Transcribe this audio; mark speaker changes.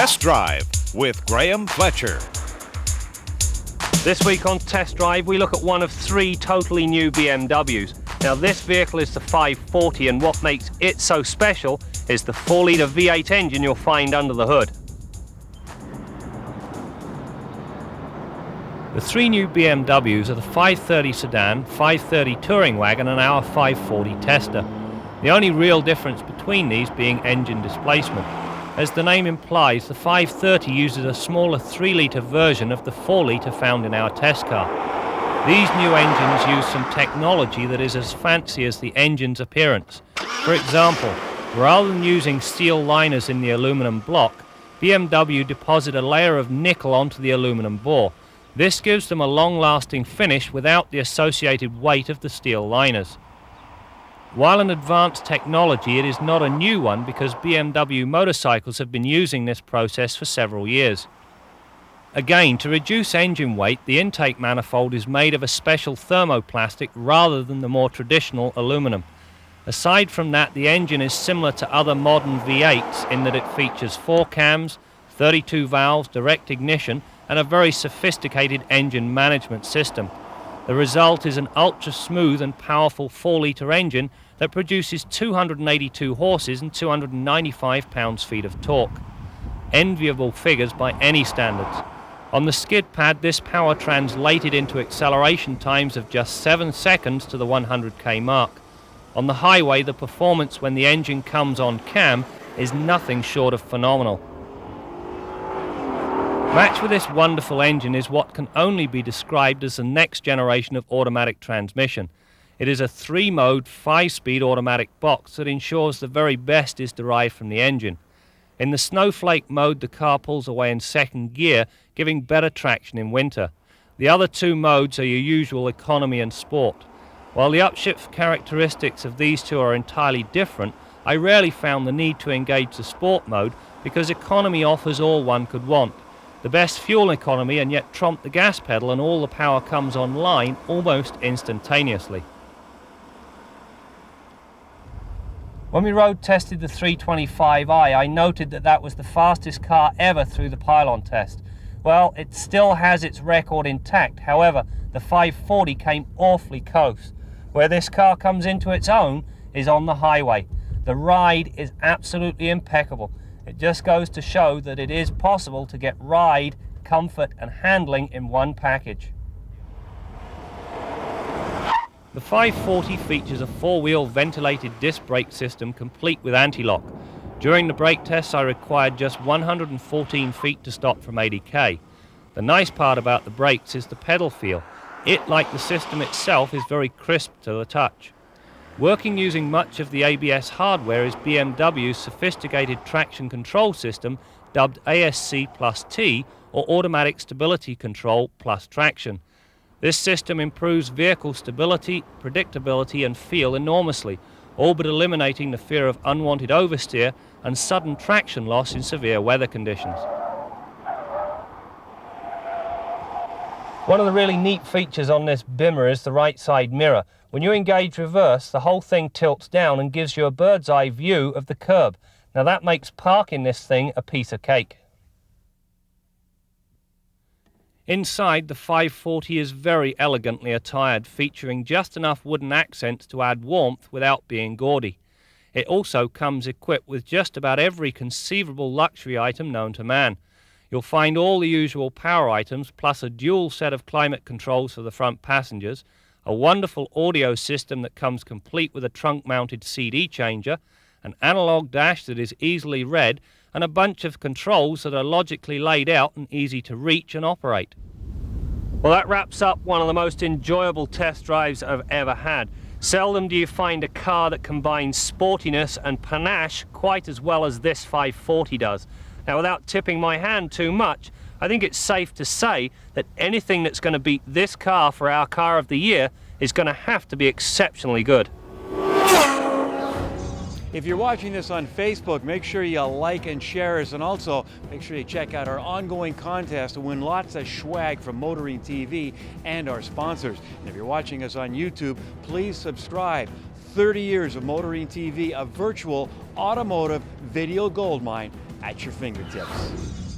Speaker 1: Test Drive with Graham Fletcher.
Speaker 2: This week on Test Drive, we look at one of three totally new BMWs. Now, this vehicle is the 540, and what makes it so special is the 4-litre V8 engine you'll find under the hood. The three new BMWs are the 530 sedan, 530 touring wagon, and our 540 tester. The only real difference between these being engine displacement. As the name implies, the 530 uses a smaller 3-litre version of the 4-litre found in our test car. These new engines use some technology that is as fancy as the engine's appearance. For example, rather than using steel liners in the aluminum block, BMW deposit a layer of nickel onto the aluminum bore. This gives them a long-lasting finish without the associated weight of the steel liners. While an advanced technology, it is not a new one because BMW motorcycles have been using this process for several years. Again, to reduce engine weight, the intake manifold is made of a special thermoplastic rather than the more traditional aluminum. Aside from that, the engine is similar to other modern V8s in that it features 4 cams, 32 valves, direct ignition, and a very sophisticated engine management system. The result is an ultra-smooth and powerful 4-litre engine that produces 282 horses and 295 pounds-feet of torque. Enviable figures by any standards. On the skid pad, this power translated into acceleration times of just 7 seconds to the 100k mark. On the highway, the performance when the engine comes on cam is nothing short of phenomenal. Matched with this wonderful engine is what can only be described as the next generation of automatic transmission. It is a 3-mode, 5-speed automatic box that ensures the very best is derived from the engine. In the snowflake mode, the car pulls away in second gear, giving better traction in winter. The other 2 modes are your usual economy and sport. While the upshift characteristics of these two are entirely different, I rarely found the need to engage the sport mode because economy offers all one could want. The best fuel economy, and yet trump the gas pedal, and all the power comes online almost instantaneously. When we road tested the 325i, I noted that was the fastest car ever through the pylon test. Well, it still has its record intact. However, the 540 came awfully close. Where this car comes into its own is on the highway. The ride is absolutely impeccable. It just goes to show that it is possible to get ride, comfort and handling in one package. The 540 features a 4-wheel ventilated disc brake system complete with anti-lock. During the brake tests I required just 114 feet to stop from 80k. The nice part about the brakes is the pedal feel. It, like the system itself, is very crisp to the touch. Working using much of the ABS hardware is BMW's sophisticated traction control system dubbed ASC plus T, or Automatic Stability Control plus Traction. This system improves vehicle stability, predictability and feel enormously, all but eliminating the fear of unwanted oversteer and sudden traction loss in severe weather conditions. One of the really neat features on this Bimmer is the right side mirror. When you engage reverse, the whole thing tilts down and gives you a bird's eye view of the curb. Now that makes parking this thing a piece of cake. Inside, the 540 is very elegantly attired, featuring just enough wooden accents to add warmth without being gaudy. It also comes equipped with just about every conceivable luxury item known to man. You'll find all the usual power items, plus a dual set of climate controls for the front passengers, a wonderful audio system that comes complete with a trunk-mounted CD changer, an analog dash that is easily read, and a bunch of controls that are logically laid out and easy to reach and operate. Well, that wraps up one of the most enjoyable test drives I've ever had. Seldom do you find a car that combines sportiness and panache quite as well as this 540 does. Now, without tipping my hand too much, I think it's safe to say that anything that's going to beat this car for our car of the year is going to have to be exceptionally good.
Speaker 3: If you're watching this on Facebook, make sure you like and share us, and also make sure you check out our ongoing contest to win lots of swag from Motoring TV and our sponsors. And if you're watching us on YouTube, please subscribe. 30 years of Motoring TV, a virtual automotive video goldmine. at your fingertips.